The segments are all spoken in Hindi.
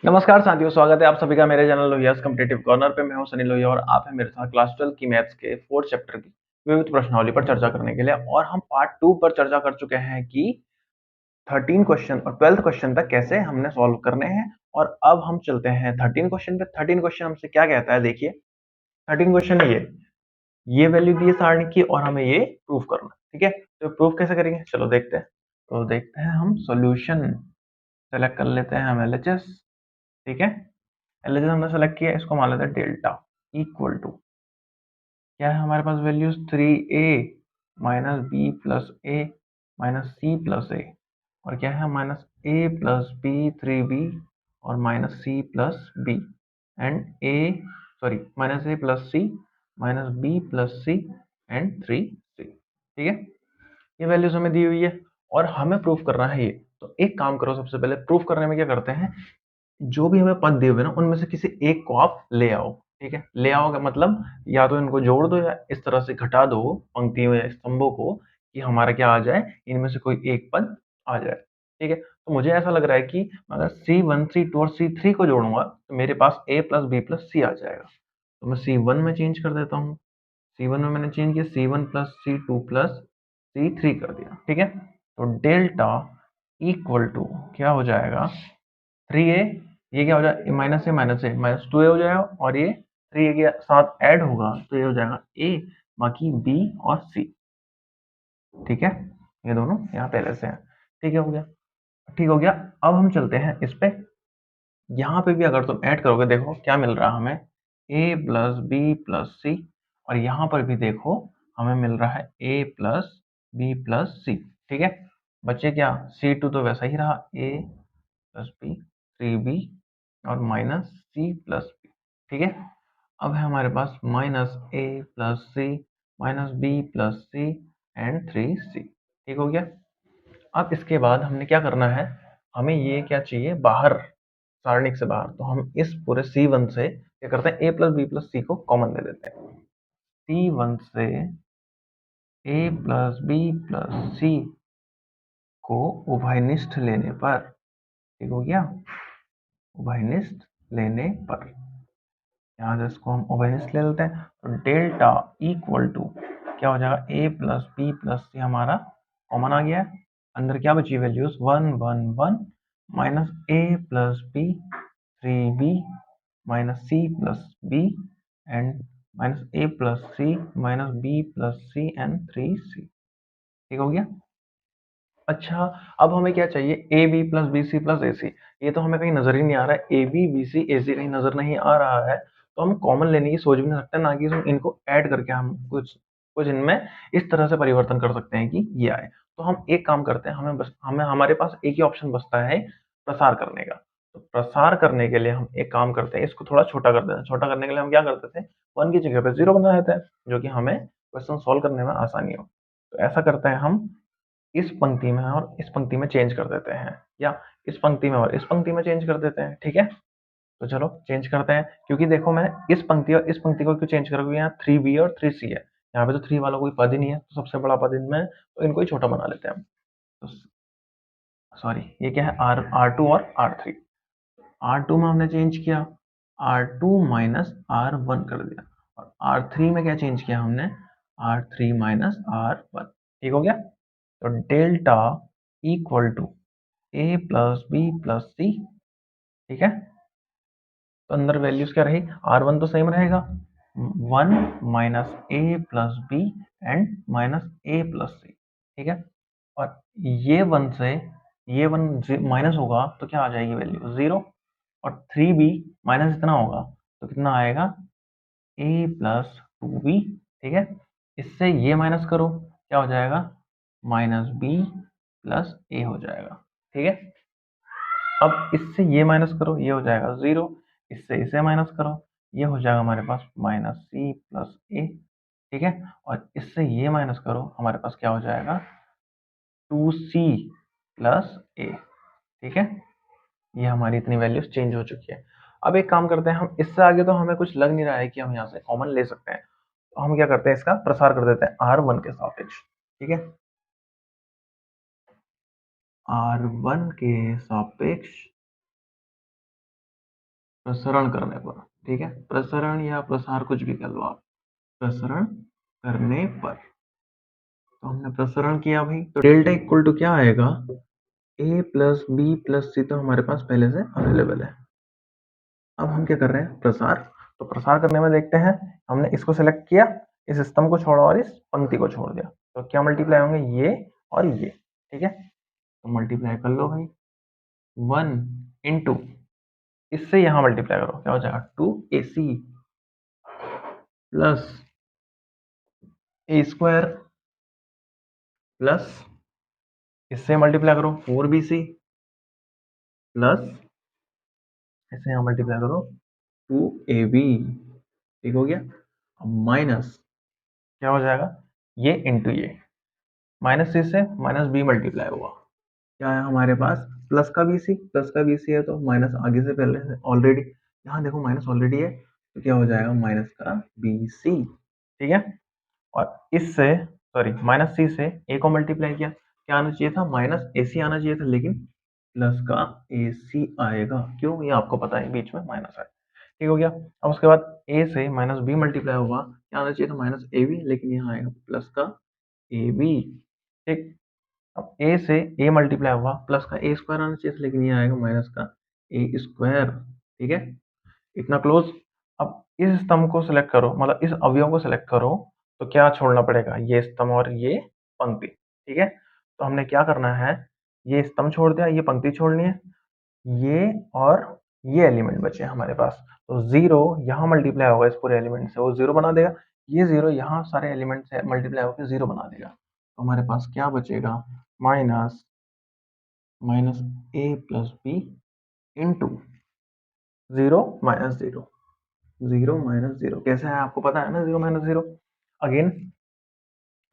नमस्कार साथियों, स्वागत है आप सभी का मेरे चैनल लोहियास कॉम्पिटिटिव कॉर्नर पे। मैं हूं सनी लोहिया और आप हैं मेरे साथ क्लास 12 की मैथ्स के 4th चैप्टर की विविध प्रश्नावली पर चर्चा करने के लिए। और हम पार्ट 2 पर चर्चा कर चुके हैं कि 13 क्वेश्चन और 12th क्वेश्चन तक कैसे हमने सॉल्व करने हैं। और अब हम चलते हैं 13 क्वेश्चन पे। 13 क्वेश्चन हमसे क्या कहता है, देखिए 13 क्वेश्चन है ये वैल्यू दी है सारणी की और हमें ये प्रूफ करना है। ठीक है, तो प्रूफ कैसे करेंगे, चलो देखते हैं। तो देखते हैं, हम सॉल्यूशन सेलेक्ट कर लेते हैं, हम एलएचएस। ठीक है, एलएचएस हमने सेलेक्ट किया, इसको मान लेते हैं डेल्टा इक्वल टू क्या है हमारे पास values 3a minus B plus A minus C plus A, और क्या है minus A plus B 3b और minus C plus B and A sorry minus A plus C minus B plus C and 3c। ठीक है, ये वैल्यूज हमें दी हुई है और हमें प्रूफ करना है ये। तो एक काम करो, सबसे पहले प्रूफ करने में क्या करते हैं, जो भी हमें पद दिए हुए ना उनमें से किसी एक को आप ले आओ। ठीक है, ले आओ का मतलब या तो इनको जोड़ दो या इस तरह से घटा दो पंक्तियों या स्तंभों को कि हमारा क्या आ जाए, इनमें से कोई एक पद आ जाए। ठीक है, तो मुझे ऐसा लग रहा है कि अगर C1 C2 और C3 को जोड़ूंगा तो मेरे पास a प्लस बी प्लस सी आ जाएगा। तो मैं C1 में चेंज कर देता हूँ। C1 में मैंने चेंज किया, C1 plus C2 plus C3 कर दिया। ठीक है, तो डेल्टा इक्वल टू क्या हो जाएगा, 3a, ये क्या हो जाएगा माइनस ए माइनस 2a हो जाएगा, और ये 3a के साथ ऐड होगा तो ये हो जाएगा a, बाकी b और c। ठीक है, ये दोनों यहाँ पहले से हैं। ठीक है, हो गया, ठीक हो गया। अब हम चलते हैं इस पे। यहाँ पे भी अगर तुम ऐड करोगे, देखो क्या मिल रहा है हमें, a प्लस बी प्लस सी, और यहाँ पर भी देखो हमें मिल रहा है a plus B plus C. ठीक है, बच्चे क्या, C2 तो वैसा ही रहा, a प्लस बी 3b और माइनस सी प्लस बी। ठीक है, अब है हमारे पास minus A plus C minus B plus C and 3c। ठीक हो गया। अब इसके बाद हमने क्या करना है, हमें ये क्या चाहिए बाहर, सारणिक से बाहर। तो हम इस पूरे C1 से क्या करते हैं, a प्लस बी प्लस सी को कॉमन ले लेते हैं। C1 से a प्लस बी प्लस सी को उभयनिष्ठ लेने पर, ठीक हो गया, उभयनिष्ठ लेने पर यहाँ से इसको हम उभयनिष्ठ ले लेते हैं। तो डेल्टा इक्वल टू क्या हो जाएगा, a plus B plus C हमारा कॉमन आ गया है। अंदर क्या बची values, 1 1 1 minus A plus B 3b minus C plus B and minus A plus C minus B plus C and 3c। ठीक हो गया। अच्छा, अब हमें क्या चाहिए, A B plus B C plus A C. ये तो हमें कहीं नजर ही नहीं आ रहा है, ए बी बी सी ए सी कहीं नजर नहीं आ रहा है। तो हम कॉमन लेने की सोच भी नहीं सकते, ना कि हम इनको ऐड करके हम कुछ कुछ इनमें इस तरह से परिवर्तन कर सकते हैं कि ये आए। तो हम एक काम करते हैं, हमें हमारे पास एक ही ऑप्शन बचता है प्रसार करने का। तो प्रसार करने के लिए हम एक काम करते हैं, इसको थोड़ा छोटा कर देते हैं। छोटा करने के लिए हम क्या करते थे, 1 की जगह पे 0 बना देते हैं, जो कि हमें क्वेश्चन सॉल्व करने में आसानी हो। तो ऐसा करते हैं, हम इस पंक्ति में और इस पंक्ति में चेंज कर देते हैं, या इस पंक्ति में और इस पंक्ति में चेंज कर देते हैं। ठीक है, तो चलो चेंज करते हैं। क्योंकि देखो मैं इस पंक्ति और इस पंक्ति को क्यों चेंज कर रहा हूँ, यहाँ 3b और 3c है, यहाँ पे तो 3 वाला कोई पद ही नहीं है, तो सबसे बड़ा पद इनमें है, तो इनको ही छोटा बना लेते हैं हम। तो सॉरी, ये क्या है, R2 और R3। R2 में हमने चेंज किया, R2 माइनस R1 कर दिया, और R3 में क्या चेंज किया हमने, R3 माइनस R1। ठीक हो गया। तो delta equal to a plus B plus C. ठीक है, तो अंदर वैल्यूज क्या रही, R1 तो सेम रहेगा, 1 minus A plus B and minus A plus C. ठीक है, और ये 1 से ये 1 माइनस होगा तो क्या आ जाएगी वैल्यू 0, और 3b माइनस इतना होगा तो कितना आएगा, a प्लस 2b। ठीक है, इससे ये माइनस करो, क्या हो जाएगा, माइनस बी प्लस ए हो जाएगा। ठीक है, अब इससे ये माइनस करो, ये हो जाएगा 0, इससे इसे माइनस करो, ये हो जाएगा हमारे पास माइनस सी प्लस ए। ठीक है, और इससे ये माइनस करो, हमारे पास क्या हो जाएगा, 2c प्लस ए। ठीक है, ये हमारी इतनी वैल्यूज चेंज हो चुकी है। अब एक काम करते हैं, हम इससे आगे तो हमें कुछ लग नहीं रहा है कि हम यहाँ से कॉमन ले सकते हैं, तो हम क्या करते हैं, इसका प्रसार कर देते हैं R1 के सापेक्ष। ठीक है, R1 के सापेक्ष प्रसरण करने पर, ठीक है, प्रसरण या प्रसार कुछ भी कह लो आप, प्रसरण करने पर। तो हमने प्रसरण किया भाई, तो डेल्टा इक्वल टू क्या आएगा, ए प्लस बी प्लस सी, तो हमारे पास पहले से अवेलेबल है। अब हम क्या कर रहे हैं, प्रसार। तो प्रसार करने में देखते हैं, हमने इसको सेलेक्ट किया, इस स्तंभ को छोड़ा और इस पंक्ति को छोड़ दिया, तो क्या मल्टीप्लाई होंगे, ये और ये, ठीक है। तो मल्टीप्लाई कर लो भाई, 1 इंटू, इससे यहां मल्टीप्लाई करो, क्या हो जाएगा, 2ac प्लस ए स्क्वायर प्लस, इससे मल्टीप्लाई करो 4bc प्लस, इससे यहां मल्टीप्लाई करो 2ab, ठीक हो गया। अब माइनस, क्या हो जाएगा, ये इंटू ये, माइनस सी से माइनस बी मल्टीप्लाई हुआ, क्या है हमारे पास, प्लस का बी सी, प्लस का बी सी है तो माइनस आगे से पहले से ऑलरेडी, यहाँ देखो माइनस ऑलरेडी है, तो क्या हो जाएगा, माइनस का बी सी, ठीक है। और इससे, सॉरी, माइनस सी से ए को मल्टीप्लाई किया, क्या आना चाहिए था, माइनस ए सी आना चाहिए था, लेकिन प्लस का ए सी आएगा, क्यों, ये आपको पता है, बीच में माइनस है, ठीक हो गया। अब उसके बाद ए से माइनस बी मल्टीप्लाई हुआ, क्या आना चाहिए था, माइनस ए बी, लेकिन यहाँ आएगा प्लस का ए बी, ठीक। अब ए से ए मल्टीप्लाई हुआ, प्लस का ए स्क्वायर आना चाहिए था, लेकिन ये आएगा माइनस का ए स्क्वायर, ठीक है, इतना क्लोज। अब इस स्तंभ को सिलेक्ट करो, मतलब इस अवयव को सिलेक्ट करो, तो क्या छोड़ना पड़ेगा, ये स्तंभ और ये पंक्ति, ठीक है। तो हमने क्या करना है, ये स्तंभ छोड़ दिया, ये पंक्ति छोड़नी है, ये और ये एलिमेंट बचे हमारे पास, तो जीरो यहाँ मल्टीप्लाई होगा इस पूरे एलिमेंट से, वो जीरो बना देगा, ये जीरो यहाँ सारे एलिमेंट से मल्टीप्लाई होकर जीरो बना देगा, तो हमारे पास क्या बचेगा, minus, minus A plus B into zero minus zero, zero minus zero कैसे है आपको पता है ना, जीरो माइनस जीरो। अगेन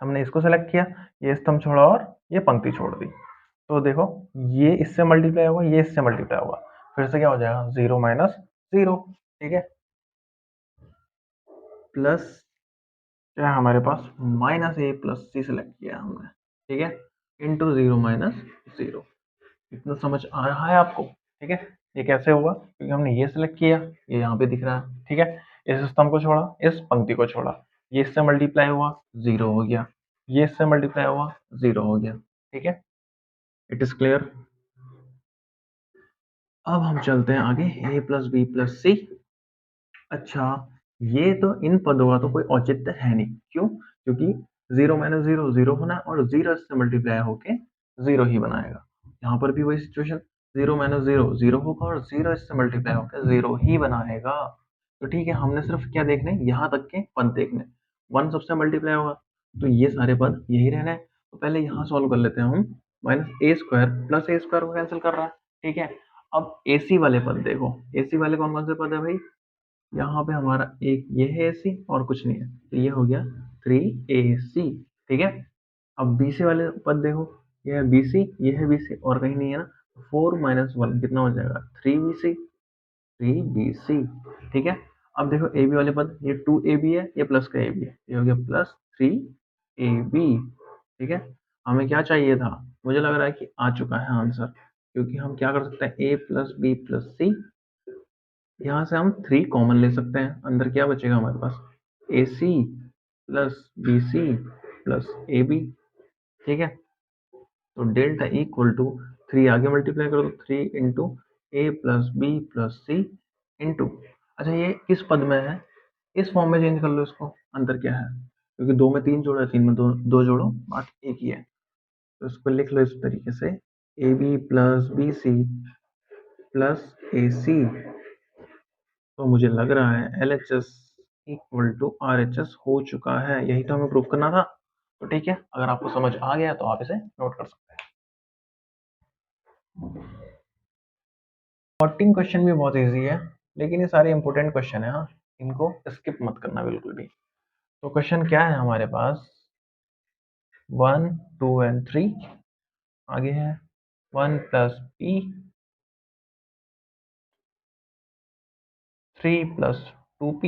हमने इसको सेलेक्ट किया, ये स्तंभ छोड़ा और ये पंक्ति छोड़ दी, तो देखो ये इससे मल्टीप्लाई होगा, ये इससे मल्टीप्लाई होगा, फिर से क्या हो जाएगा, जीरो माइनस जीरो, ठीक है, प्लस, क्या है हमारे पास, minus A plus C select किया हमने, ठीक है, इंटू जीरो माइनस जीरो, इतना समझ आ रहा है आपको, ठीक है। ये कैसे होगा, क्योंकि हमने ये सिलेक्ट किया, ये यहाँ पे दिख रहा है, ठीक है, इस स्तंभ को छोड़ा, इस पंक्ति को छोड़ा, ये इससे मल्टीप्लाई हुआ, जीरो हो गया, ये इससे मल्टीप्लाई हुआ, जीरो हो गया, ठीक है, इट इज क्लियर। अब हम चलते हैं आगे, ए प्लस बी प्लस सी। अच्छा, ये तो इन पदों का तो कोई औचित्य है नहीं, क्यों, क्योंकि जीरो माइनस जीरो जीरो होना है, और जीरो इससे मल्टीप्लाई होके जीरो ही बनाएगा, यहाँ पर भी वही situation, zero minus zero zero होगा, और जीरो इससे मल्टीप्लाई होकर जीरो ही बनाएगा, तो ठीक है, हमने सिर्फ क्या देखने, यहाँ तक के पद देखने, वन सबसे मल्टीप्लाई होगा, तो ये सारे पद यही रहना है, तो पहले यहाँ सॉल्व कर लेते हैं हम, माइनस ए स्क्वायर प्लस ए स्क्वायर को कैंसिल कर रहा है, ठीक है। अब एसी वाले पद देखो, एसी वाले कौन कौन से पद है भाई, यहाँ पे हमारा एक ये है एसी और कुछ नहीं है, तो ये हो गया 3ac, ठीक है। अब बीसी वाले पद देखो, ये है बीसी, ये है बीसी और कहीं नहीं है ना, 4 - 1 कितना हो जाएगा, 3bc, 3bc, ठीक है। अब देखो ए बी वाले पद, ये 2ab है, ये प्लस का ए बी है, ये हो गया प्लस 3ab, ठीक है। हमें क्या चाहिए था, मुझे लग रहा है कि आ चुका है आंसर, क्योंकि हम क्या कर सकते हैं, ए प्लस बी प्लस सी, यहाँ से हम 3 कॉमन ले सकते हैं, अंदर क्या बचेगा हमारे पास, A C plus B C plus A B, ठीक है। तो डेल्टा इक्वल टू 3 आगे मल्टीप्लाई कर दो, 3 × ए प्लस बी प्लस सी इंटू, अच्छा ये किस पद में है, इस फॉर्म में चेंज कर लो इसको, अंतर क्या है, क्योंकि 2 में 3 जोड़ा है, 3 में 2 2 जोड़ो, बात एक ही है, तो इसको लिख लो इस तरीके से, A B plus B C plus A C, तो मुझे लग रहा है LHS इक्वल टू RHS हो चुका है, यही तो हमें प्रूव करना था, तो ठीक है, अगर आपको समझ आ गया तो आप इसे नोट कर सकते हैं। 14 क्वेश्चन भी बहुत इजी है, लेकिन ये सारे इंपॉर्टेंट क्वेश्चन है, हाँ, इनको स्किप मत करना बिल्कुल भी। तो क्वेश्चन क्या है हमारे पास, 1 2 एंड 3, आगे है 1 plus P 3 plus 2p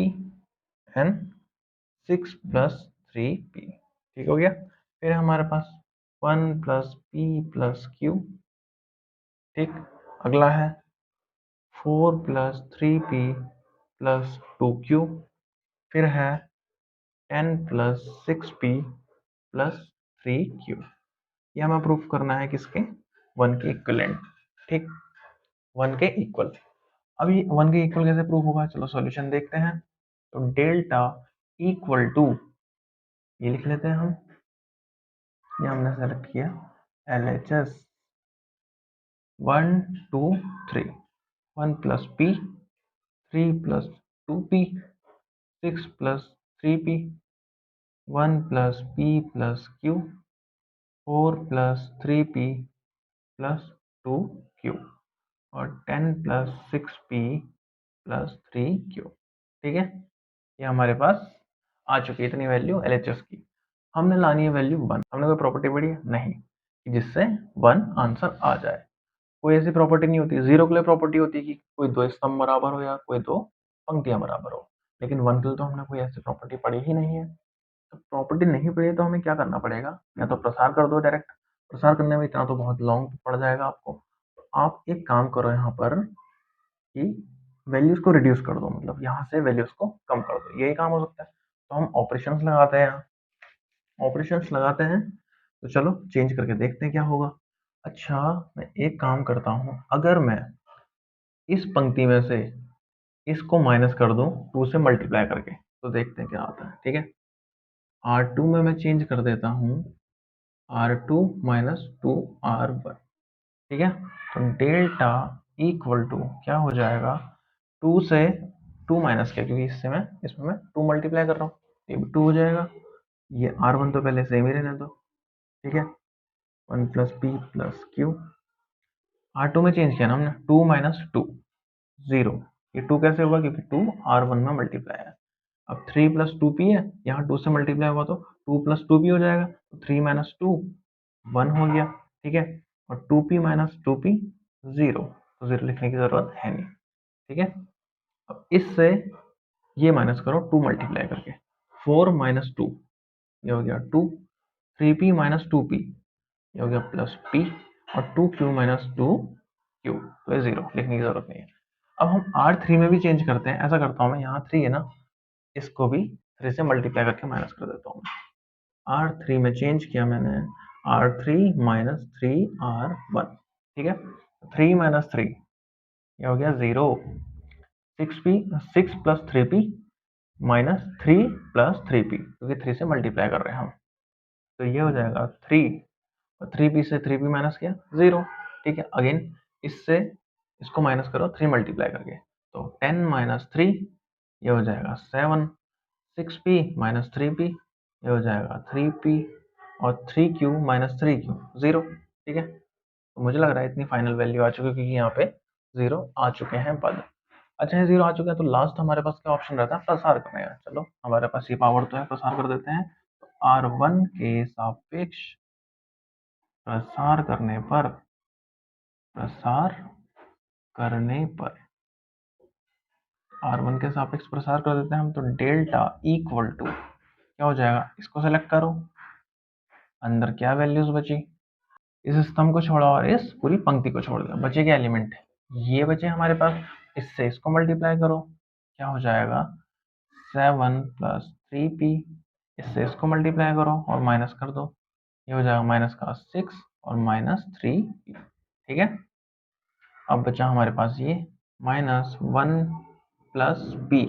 and 6 plus 3p, ठीक हो गया। फिर हमारे पास 1 प्लस p प्लस q, ठीक। अगला है 4 प्लस 3p प्लस 2q, फिर है 10 प्लस 6p प्लस 3q। ये हमें प्रूफ करना है किसके, 1 के इक्वलेंट, ठीक, 1 के इक्वल। अभी 1 के इक्वल कैसे प्रूफ होगा, चलो सॉल्यूशन देखते हैं। तो डेल्टा इक्वल टू, ये लिख लेते हैं हम, ये हमने सेलेक्ट किया LHS 1 2 3, 1 plus p, 3 plus 2p, 6 plus 3p, 1 plus p plus q, 4 plus 3p plus 2q, और 10 प्लस 6p प्लस 3q। ठीक है, ये हमारे पास आ चुकी है इतनी वैल्यू LHS की। हमने लानी है वैल्यू 1। हमने कोई प्रॉपर्टी पढ़ी है नहीं कि जिससे 1 आंसर आ जाए। कोई ऐसी प्रॉपर्टी नहीं होती। जीरो के लिए प्रॉपर्टी होती है कि कोई दो स्तंभ बराबर हो या कोई दो पंक्तियां बराबर हो, लेकिन 1 के लिए तो हमने कोई ऐसी प्रॉपर्टी पढ़ी ही नहीं है। तो प्रॉपर्टी नहीं पढ़ी है तो हमें क्या करना पड़ेगा, या तो प्रसार कर दो डायरेक्ट। प्रसार करने में इतना तो बहुत लॉन्ग पड़ जाएगा आपको। तो आप एक काम करो यहाँ पर कि वैल्यूज को रिड्यूस कर दो, मतलब यहाँ से वैल्यूज को कम कर दो, यही काम हो सकता है। तो हम ऑपरेशंस लगाते हैं, यहाँ ऑपरेशंस लगाते हैं। तो चलो चेंज करके देखते हैं क्या होगा। अच्छा, मैं एक काम करता हूँ, अगर मैं इस पंक्ति में से इसको माइनस कर दूं 2 से मल्टीप्लाई करके, तो देखते हैं क्या आता है। ठीक है, R2 में मैं चेंज कर देता हूँ R2 माइनस 2R1। ठीक है, तो डेल्टा इक्वल टू क्या हो जाएगा, 2 से 2 माइनस किया क्योंकि इसमें मैं 2 मल्टीप्लाई कर रहा हूँ, ये भी 2 हो जाएगा। ये R1 तो पहले सेम ही रहने दो। ठीक है, 1 plus P plus Q. R2 में चेंज किया ना हमने, 2 माइनस 2 0। ये 2 कैसे हुआ, क्योंकि 2 R1 में मल्टीप्लाई है। अब 3 प्लस 2p है, यहाँ 2 से मल्टीप्लाई हुआ तो 2 प्लस 2p हो जाएगा। तो 3 माइनस 2 1 हो गया। ठीक है, और 2p माइनस 2p 0, तो 0 लिखने की जरूरत है नहीं। ठीक है, अब इससे ये माइनस करो 2 मल्टीप्लाई करके, 4 माइनस 2 ये हो गया 2, 3p माइनस 2p ये हो गया प्लस p, और 2q माइनस 2q, तो ये 0 लिखने की जरूरत नहीं है। अब हम R3 में भी चेंज करते हैं। ऐसा करता हूँ मैं, यहाँ 3 है ना, इसको भी 3 से मल्टीप्लाई करके माइनस कर देता हूँ। R3 में चेंज किया मैंने, R3 माइनस 3R1। ठीक है, 3 माइनस 3 ये हो गया 0। 6 plus 3p minus 3 plus 3p, क्योंकि 3 से मल्टीप्लाई कर रहे हैं हम, तो ये हो जाएगा 3, और 3p से 3p माइनस किया 0। ठीक है, अगेन इससे इसको माइनस करो 3 मल्टीप्लाई करके, तो 10 माइनस 3 ये हो जाएगा 7, 6p माइनस 3p ये हो जाएगा 3p, और 3q माइनस 3q 0। ठीक है, तो मुझे लग रहा है इतनी फाइनल वैल्यू आ चुकी है, क्योंकि यहाँ पे 0 आ चुके हैं पद। अच्छा, ये 0 आ चुके हैं, तो लास्ट हमारे पास क्या ऑप्शन रहता है, प्रसार करने का। चलो हमारे पास ये पावर तो है, प्रसार कर देते हैं। तो R1 के सापेक्ष प्रसार करने पर, प्रसार करने पर R1 के सापेक्ष प्रसार कर देते हैं हम, तो डेल्टा इक्वल टू क्या हो जाएगा, इसको सेलेक्ट करो, अंदर क्या वैल्यूज बची, इस स्तंभ को छोड़ा और इस पूरी पंक्ति को छोड़ दिया, बचे क्या एलिमेंट, ये बचे हमारे पास। इससे इसको मल्टीप्लाई करो, क्या हो जाएगा 7 प्लस 3p, इससे इसको मल्टीप्लाई करो और माइनस कर दो, ये हो जाएगा माइनस का 6 और माइनस 3p। ठीक है, अब बचा हमारे पास ये माइनस 1 प्लस p।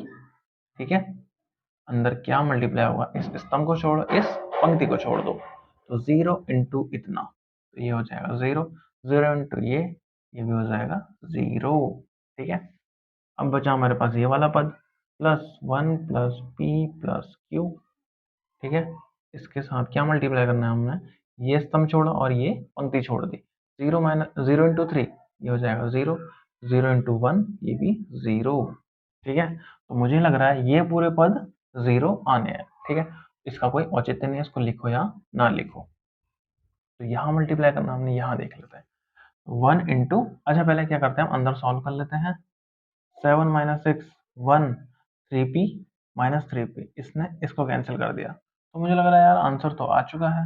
ठीक है, अंदर क्या मल्टीप्लाई होगा, इस स्तंभ को छोड़ो, इस पंक्ति को छोड़ दो, तो 0 इंटू इतना, तो ये हो जाएगा 0, 0 इंटू ये भी हो जाएगा 0। ठीक है, अब बचा हमारे पास ये वाला पद, plus 1 plus p plus q। ठीक है, इसके साथ क्या मल्टीप्लाई करना है हमने, ये स्तंभ छोड़ा और ये पंक्ति छोड़ दी, 0 माइनस 0 इंटू 3 ये हो जाएगा 0, 0 इंटू 1 ये भी 0। ठीक है, तो मुझे लग रहा है ये पूरे पद 0 आने हैं। ठीक है, इसका कोई औचित्य नहीं है, इसको लिखो या ना लिखो। तो यहाँ मल्टीप्लाई करना हमने, यहाँ देख लेते हैं 1 इंटू, अच्छा पहले क्या करते हैं, हम अंदर सॉल्व कर लेते हैं। 7 माइनस 6 1, 3p माइनस 3p, इसने इसको कैंसिल कर दिया। तो मुझे लग रहा है यार आंसर तो आ चुका है,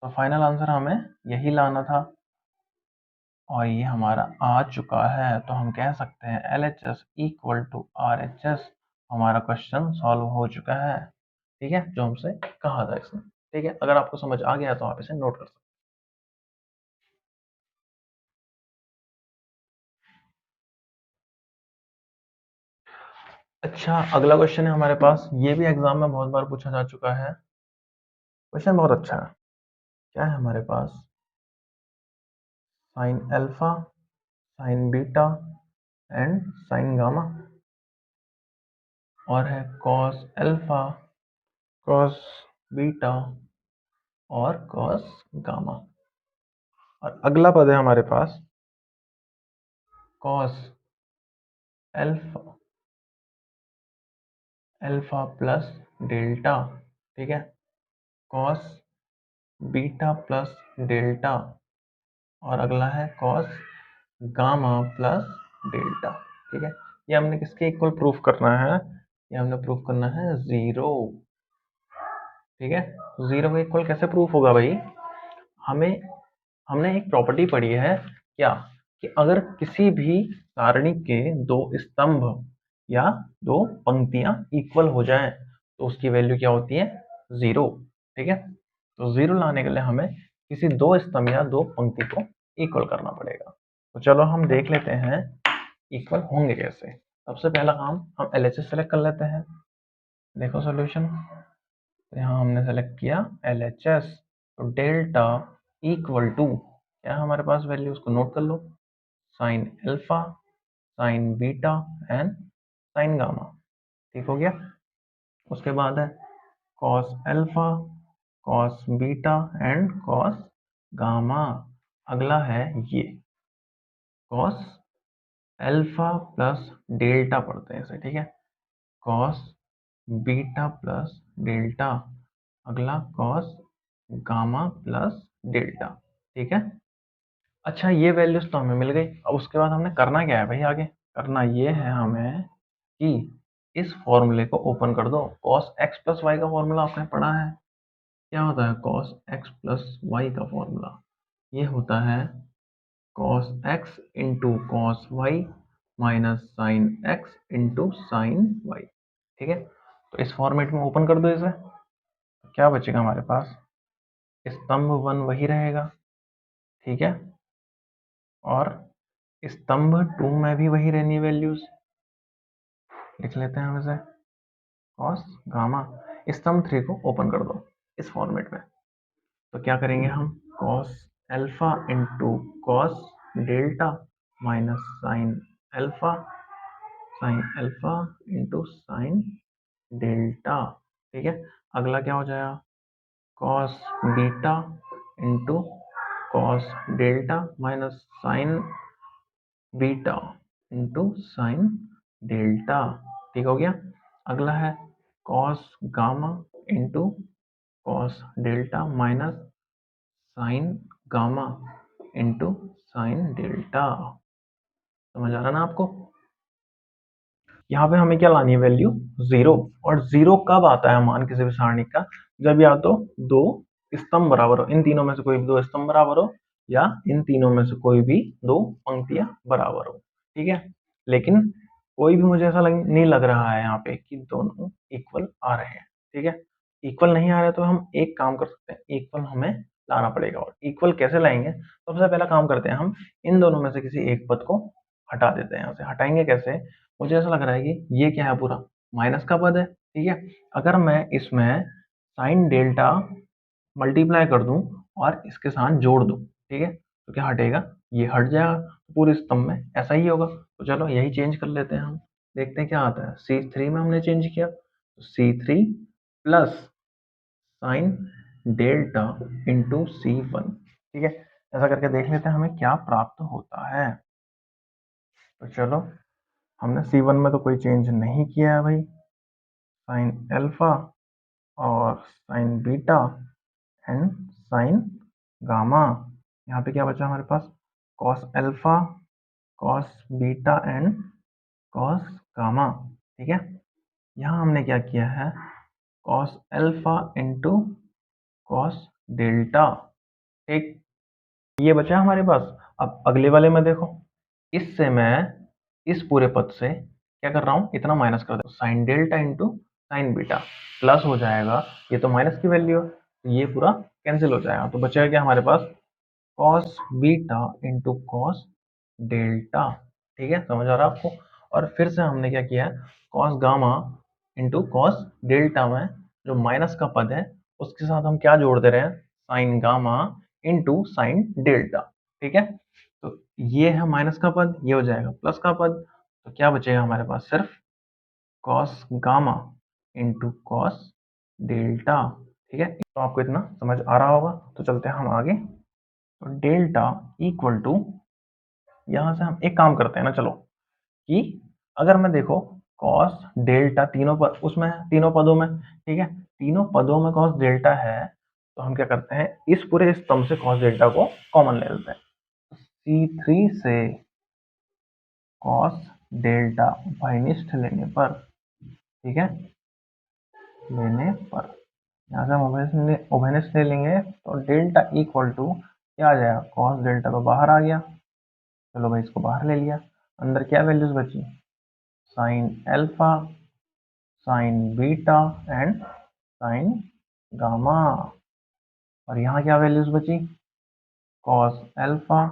तो फाइनल आंसर हमें यही लाना था। और ये हमारा आ चुका है, तो हम कह सकते हैं LHS इक्वल टू RHS। हमारा क्वेश्चन सॉल्व हो चुका है। ठीक है, जो हमसे कहा था इसने। ठीक है, अगर आपको समझ आ गया तो आप इसे नोट कर सकते हैं। अच्छा, अगला क्वेश्चन है हमारे पास। ये भी एग्जाम में बहुत बार पूछा जा चुका है। क्वेश्चन बहुत अच्छा है। क्या है हमारे पास? Sine alpha, sine beta and sine gamma, और है कॉस अल्फा, कॉस बीटा और कॉस गामा। और अगला पद है हमारे पास cos alpha, alpha plus delta. ठीक है, कॉस बीटा प्लस डेल्टा, और अगला है कॉस गामा प्लस डेल्टा। ठीक है, ये हमने किसके इक्वल प्रूफ करना है? ये हमने प्रूफ करना है जीरो। ठीक है, जीरो के इक्वल कैसे प्रूफ होगा भाई? हमें हमने एक प्रॉपर्टी पढ़ी है क्या, कि अगर किसी भी सारणी के दो स्तंभ या दो पंक्तियां इक्वल हो जाएं तो उसकी वैल्यू क्या होती है? जीरो। ठीक है, तो जीरो लाने के लिए हमें किसी दो स्तंभ या दो पंक्ति को इक्वल करना पड़ेगा। तो चलो हम देख लेते हैं इक्वल होंगे कैसे। सबसे पहला काम, हम LHS सेलेक्ट कर लेते हैं। देखो सॉल्यूशन, तो यहाँ हमने सेलेक्ट किया LHS। तो डेल्टा इक्वल टू क्या है हमारे पास वैल्यू, उसको नोट कर लो। Sine alpha, sine beta and sine gamma. ठीक हो गया। उसके बाद है cos alpha, cos beta and cos gamma. अगला है ये कॉस अल्फा प्लस डेल्टा पढ़ते हैं इसे। ठीक है, कॉस बीटा प्लस डेल्टा, अगला कॉस गामा प्लस डेल्टा। ठीक है, अच्छा ये वैल्यूज तो हमें मिल गई। अब उसके बाद हमने करना क्या है भाई? आगे करना ये है हमें कि इस फॉर्मूले को ओपन कर दो। कॉस एक्स प्लस वाई का फॉर्मूला आपने पढ़ा है। क्या होता है कॉस एक्स प्लस वाई का फॉर्मूला? ये होता है cos x into cos y minus sin x into sin y. ठीक है, तो इस फॉर्मेट में ओपन कर दो इसे। तो क्या बचेगा हमारे पास? स्तंभ वन वही रहेगा। ठीक है, और स्तंभ टू में भी वही रहनी है वैल्यूज। लिख लेते हैं हम इसे कॉस गामा। स्तंभ थ्री को ओपन कर दो इस फॉर्मेट में। तो क्या करेंगे हम? Cos alpha into cos delta minus sine alpha into sine delta. ठीक है, अगला क्या हो जाएगा? Cos beta into cos delta minus sign beta into sine delta. ठीक हो गया। अगला है cos gamma into cos delta minus sign gamma into sine delta. समझ आ रहा ना आपको? यहाँ पे हमें क्या लानी है वैल्यू? जीरो। और जीरो कब आता है मान किसी भी सारणी का? जब या तो दो स्तंभ बराबर हो, इन तीनों में से कोई भी दो स्तंभ बराबर हो, या इन तीनों में से कोई भी दो पंक्तियां बराबर हो। ठीक है, लेकिन कोई भी मुझे ऐसा नहीं लग रहा है यहाँ पे कि दोनों इक्वल आ रहे हैं। ठीक है, इक्वल नहीं आ रहे तो हम एक काम कर सकते हैं, इक्वल हमें लाना पड़ेगा। और इक्वल कैसे लाएंगे? सबसे पहला काम करते हैं हम इन दोनों में से किसी एक पद को हटा देते हैं। यहाँ से हटाएंगे कैसे? मुझे ऐसा लग रहा है कि ये क्या है, पूरा माइनस का पद है। ठीक है, अगर मैं इसमें साइन डेल्टा मल्टीप्लाई कर दूं और इसके साथ जोड़ दूं, ठीक है, तो क्या हटेगा? ये हट जाएगा। पूरे स्तंभ में ऐसा ही होगा। तो चलो यही चेंज कर लेते हैं हम। देखते हैं क्या आता है। C3 में हमने चेंज किया, तो C3 plus sign delta into C1। ठीक है, ऐसा करके देख लेते हैं हमें क्या प्राप्त होता है। तो चलो, हमने C1 में तो कोई चेंज नहीं किया है भाई। साइन अल्फा और sine beta and sine gamma. यहाँ पे क्या बचा हमारे पास? Cos alpha, cos beta and cos gamma. ठीक है, यहाँ हमने क्या किया है? Cos alpha into cos delta. ठीक, ये बचा हमारे पास। अब अगले वाले में देखो, इससे मैं इस पूरे पद से क्या कर रहा हूँ, इतना माइनस कर दे, sine delta into sine beta plus हो जाएगा, ये तो माइनस की वैल्यू है, तो ये पूरा कैंसिल हो जाएगा, तो बचेगा क्या हमारे पास, cos beta into cos delta. ठीक है, समझ आ रहा है आपको। और फिर से हमने क्या किया है, cos gamma into cos delta में जो माइनस का पद है उसके साथ हम क्या जोड़ दे रहे हैं, sign gamma into sine delta. ठीक है, तो ये है माइनस का पद, ये हो जाएगा प्लस का पद, तो क्या बचेगा हमारे पास, सिर्फ cos gamma into cos delta. ठीक है, तो आपको इतना समझ आ रहा होगा, तो चलते हैं हम आगे। तो डेल्टा इक्वल टू, यहां से हम एक काम करते हैं ना, चलो, कि अगर मैं देखो कॉस डेल्टा तीनों पद उसमें है, तीनों पदों में, ठीक है, तीनों पदों में कॉस डेल्टा है, तो हम क्या करते हैं, इस पूरे स्तंभ से कॉस डेल्टा को कॉमन ले लेते हैं, C3 से कॉस डेल्टा बाइनिस्ट लेने पर, ठीक है, लेने पर यहाँ से हम ओवेनिस्ट ले लेंगे, तो डेल्टा इक्वल टू क्या आ जाएगा, कॉस डेल्टा तो बाहर आ गया, चलो भाई इसको बाहर ले लिया, अंदर क्या वैल्यूज बची, sign alpha, sine beta and sine gamma, और यहाँ क्या वैल्यूज बची, cos alpha,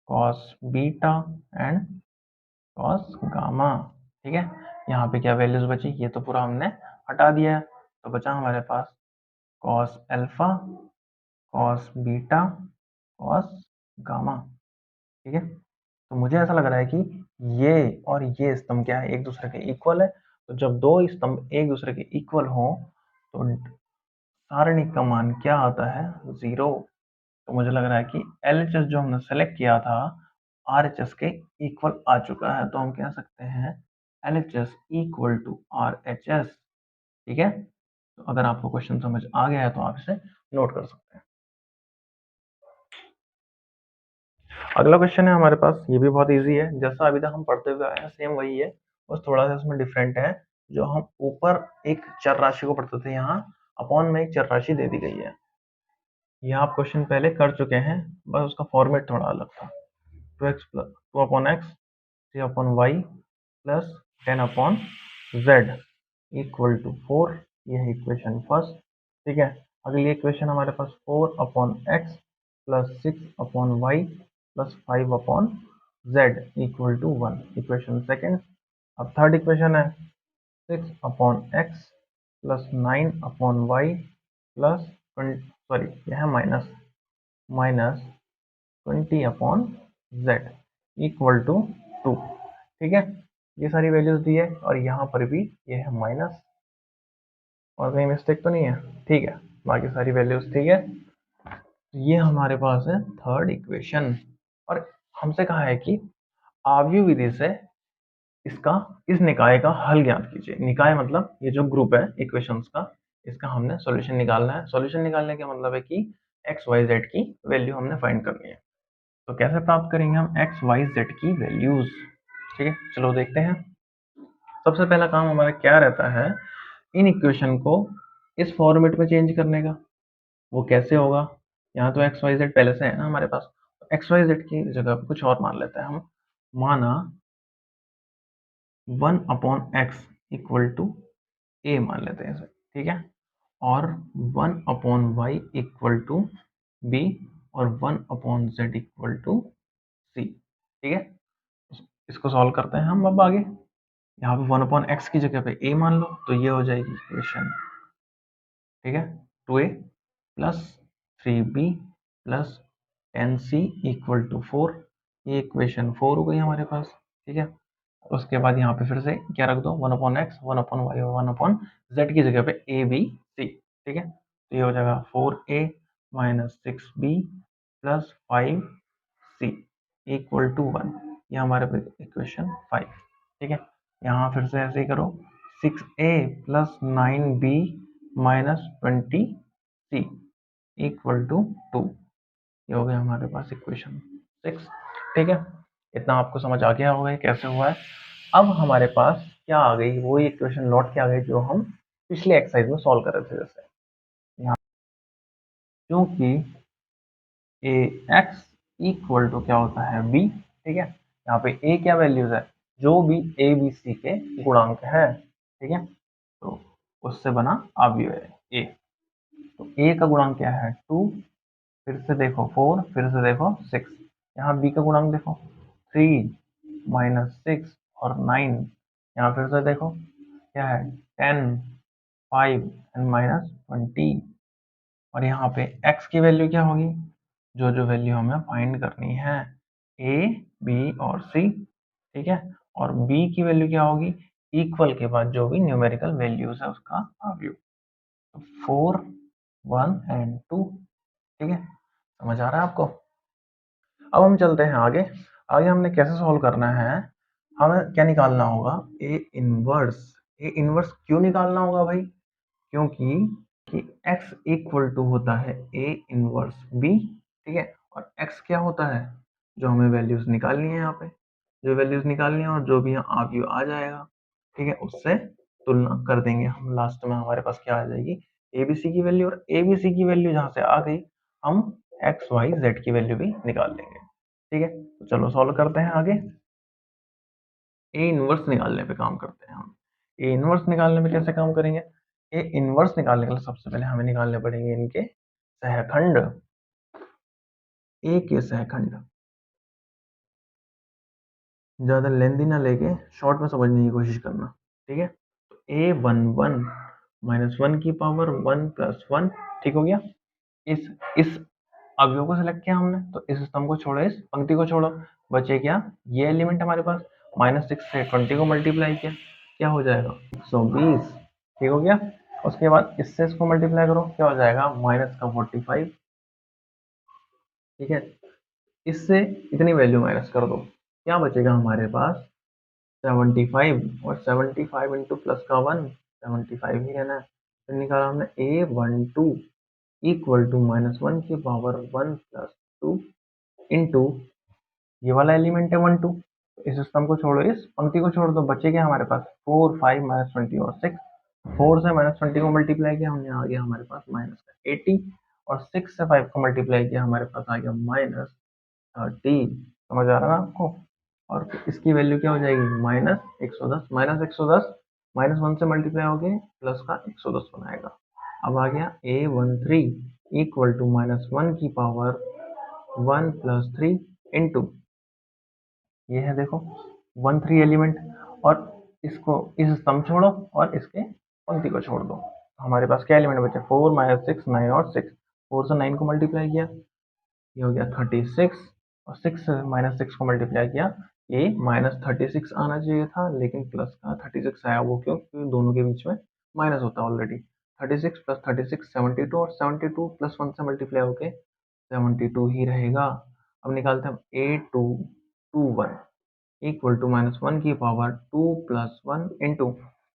cos beta and cos gamma. ठीक है, यहाँ पे क्या वैल्यूज बची, ये तो पूरा हमने हटा दिया है, तो बचा हमारे पास cos alpha, cos beta, cos gamma. ठीक है, तो मुझे ऐसा लग रहा है कि ये और ये स्तंभ क्या है, एक दूसरे के इक्वल है, तो जब दो स्तंभ एक दूसरे के इक्वल हो तो सारणी का मान क्या आता है, 0। तो मुझे लग रहा है कि LHS जो हमने सेलेक्ट किया था RHS के इक्वल आ चुका है, तो हम कह सकते हैं LHS इक्वल टू RHS। ठीक है, तो अगर आपको क्वेश्चन समझ आ गया है तो आप इसे नोट कर सकते हैं। अगला क्वेश्चन है हमारे पास, ये भी बहुत इजी है, जैसा अभी तक हम पढ़ते हुए आए हैं सेम वही है, बस थोड़ा सा इसमें डिफरेंट है। जो हम ऊपर एक चर राशि को पढ़ते थे, यहाँ अपॉन में एक चर राशि दे दी गई है, यह आप क्वेश्चन पहले कर चुके हैं, बस उसका फॉर्मेट थोड़ा अलग था। 2 upon x, 3 upon y plus 10 upon z equal to 4, यह है इक्वेशन फर्स्ट। ठीक है, अगली इक्वेशन हमारे पास 4 upon x plus 6 upon y plus 5 upon z equal to 1, equation second. अब थर्ड इक्वेशन है 6 upon x plus 9 upon y plus sorry यह है minus minus 20 upon z equal to 2। ठीक है, ये सारी वैल्यूज दी है, और यहाँ पर भी ये है माइनस, और कहीं मिस्टेक तो नहीं है, ठीक है, बाकी सारी वैल्यूज ठीक है। ये हमारे पास है थर्ड इक्वेशन, और हमसे कहा है कि आव्यूह विधि से इसका इस निकाय का हल ज्ञात कीजिए। निकाय मतलब ये जो ग्रुप है इक्वेशंस का, इसका हमने सॉल्यूशन निकालना है। सॉल्यूशन निकालने का मतलब है कि एक्स वाई जेड की वैल्यू हमने फाइंड करनी है। तो कैसे प्राप्त करेंगे हम एक्स वाई जेड की वैल्यूज, ठीक है, चलो देखते हैं। सबसे पहला काम हमारा क्या रहता है, इन इक्वेशन को इस फॉर्मेट में चेंज करने का। वो कैसे होगा, यहाँ तो एक्स वाई जेड पहले से है ना हमारे पास, एक्स वाई जेड की जगह पे कुछ और मान लेते हैं हम, माना 1 upon x equal to a मान लेते हैं इसे, ठीक है, और 1 upon y equal to b, और 1 upon z equal to c. ठीक है, इसको सॉल्व करते हैं हम अब आगे। यहाँ पे 1 अपॉन एक्स की जगह पे ए मान लो, तो ये हो जाएगी इक्वेशन, ठीक है, 2a plus 3b plus 10c equal to 4, ये इक्वेशन 4 हो गई हमारे पास। ठीक है, उसके बाद यहाँ पे फिर से क्या रख दो, 1 अपॉन एक्स, 1 अपॉन वाई और 1 अपॉन जेड की जगह पे ए बी सी। ठीक है, तो ये हो जाएगा 4a minus 6b plus 5c equal to 1, ये हमारे पे इक्वेशन 5। ठीक है, यहाँ फिर से ऐसे ही करो, 6a plus 9b minus 20c equal to 2, ये हो गया हमारे पास इक्वेशन 6। ठीक है, इतना आपको समझ आ गया होगा कैसे हुआ है। अब हमारे पास क्या आ गई, वही इक्वेशन लौट के आ गई जो हम पिछले एक्सरसाइज में सॉल्व कर रहे थे। जैसे यहाँ क्योंकि ए एक्स इक्वल टू क्या होता है b, ठीक है। यहाँ पे a क्या वैल्यूज है, जो भी a b c के गुणांक है, ठीक है, तो उससे बना अवयव है a। तो a का गुणांक क्या है 2, फिर से देखो 4, फिर से देखो 6, यहाँ b का गुणांक देखो 3 -6 और 9, यहाँ फिर से देखो क्या है 10 5 एंड -20, और यहाँ पे x की वैल्यू क्या होगी, जो जो वैल्यू हमें फाइंड करनी है a b और c, ठीक है, और b की वैल्यू क्या होगी, इक्वल के बाद जो भी न्यूमेरिकल वैल्यूज है उसका अवयव, तो 4 1 एंड 2, ठीक है, समझ आ रहा है आपको। अब हम चलते हैं आगे। आगे हमने कैसे सॉल्व करना है, हमें क्या निकालना होगा, ए इनवर्स। ए इनवर्स क्यों निकालना होगा भाई, क्योंकि कि x इक्वल टू होता है ए इनवर्स b, ठीक है, और x क्या होता है, जो हमें वैल्यूज निकालनी है, यहाँ पे जो वैल्यूज निकालनी है और जो भी यहाँ आगे आ जाएगा, ठीक है, उससे तुलना कर देंगे हम। लास्ट में हमारे पास क्या आ जाएगी, abc की वैल्यू, और abc की वैल्यू जहाँ से आ गई हम x y z की वैल्यू भी निकाल लेंगे, ठीक है। तो चलो सॉल्व करते हैं आगे। ए इनवर्स निकालने पे काम करते हैं हम। ए इनवर्स निकालने पे कैसे काम करेंगे, ए इनवर्स निकालने के लिए सबसे पहले हमें निकालने पड़ेंगे इनके सहखंड, ए के सहखंड। ज्यादा लेंथी ना लेके शॉर्ट में समझने की कोशिश करना, ठीक है। तो a11 -1 की पावर 1 + 1, ठीक हो गया। इस अवयव को सिलेक्ट किया हमने, तो इस स्तंभ को छोड़ो, इस पंक्ति को छोड़ो, बचे क्या, ये एलिमेंट हमारे पास, -6 से 20 को मल्टीप्लाई किया, क्या हो जाएगा 120, ठीक हो गया। उसके बाद इससे इसको मल्टीप्लाई करो, क्या हो जाएगा -45, ठीक है। इससे इतनी वैल्यू माइनस कर दो, क्या बचेगा हमारे पास 75, और 75 इंटू प्लस का 1, 75 ही रहना है। फिर निकाला हमने a12 इक्वल टू -1 की पावर 1 + 2 इंटू ये वाला एलिमेंट है 1 2, इस स्तंभ को छोड़ो, इस पंक्ति को छोड़ दो, बचे क्या हमारे पास 4 5 -20 और 6, 4 से -20 को मल्टीप्लाई किया हमने, आ गया हमारे पास -80, और 6 से 5 को मल्टीप्लाई किया हमारे पास आ गया -30, समझ आ रहा है आपको। और इसकी वैल्यू क्या हो जाएगी -110, -110 -1 से मल्टीप्लाई हो गए प्लस का 110 बनाएगा। अब आ गया a13 इक्वल टू -1 की पावर 1 + 3 इंटू ये है देखो 1 3 एलिमेंट, और इसको इस स्तंभ छोड़ो और इसके पंक्ति को छोड़ दो, हमारे पास क्या एलिमेंट बचे 4 -6 9 और 6, 4 से 9 को मल्टीप्लाई किया, ये हो गया 36, और 6 से -6 को मल्टीप्लाई किया, ये -36 आना चाहिए था, लेकिन प्लस का 36 आया, वो क्यों, क्योंकि दोनों के बीच में माइनस होता है ऑलरेडी। 36 + 36 72, और 72 + 1 से मल्टीप्लाई होके 72 ही रहेगा। अब निकालते हैं हम a221 इक्वल टू -1 की पावर 2 + 1 इंटू